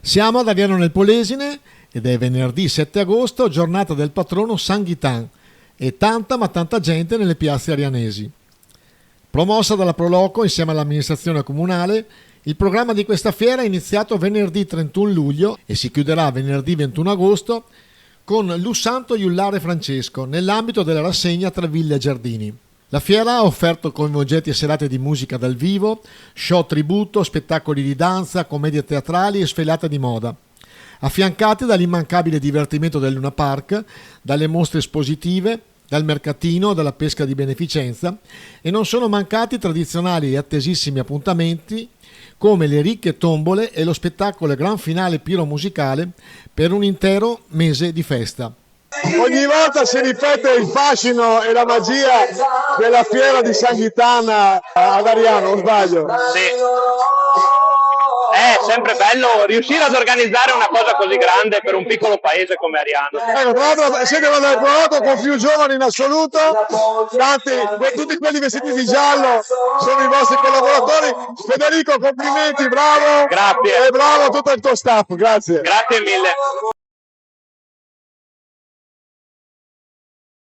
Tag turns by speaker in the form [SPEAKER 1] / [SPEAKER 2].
[SPEAKER 1] Siamo ad Ariano nel Polesine ed è venerdì 7 agosto, giornata del patrono San Ghitan, e tanta ma tanta gente nelle piazze arianesi. Promossa dalla Proloco insieme all'amministrazione comunale, il programma di questa fiera è iniziato venerdì 31 luglio e si chiuderà venerdì 21 agosto con Lusanto Iullare Francesco nell'ambito della rassegna tra ville e giardini. La fiera ha offerto coinvolgenti serate di musica dal vivo, show tributo, spettacoli di danza, commedie teatrali e sfilate di moda, affiancati dall'immancabile divertimento del Luna Park, dalle mostre espositive, dal mercatino, dalla pesca di beneficenza, e non sono mancati tradizionali e attesissimi appuntamenti come le ricche tombole e lo spettacolo gran finale piromusicale per un intero mese di festa.
[SPEAKER 2] Ogni volta si ripete il fascino e la magia della fiera di San Ghitan ad Ariano, o sbaglio?
[SPEAKER 3] Sì. È sempre bello riuscire ad organizzare una cosa così grande per un piccolo paese come Ariano.
[SPEAKER 2] Ecco, tra l'altro siete nel prodotto con più giovani in assoluto, tutti quelli vestiti di giallo sono i vostri collaboratori. Federico, complimenti, bravo!
[SPEAKER 3] Grazie.
[SPEAKER 2] E bravo a tutto il tuo staff, grazie.
[SPEAKER 3] Grazie mille.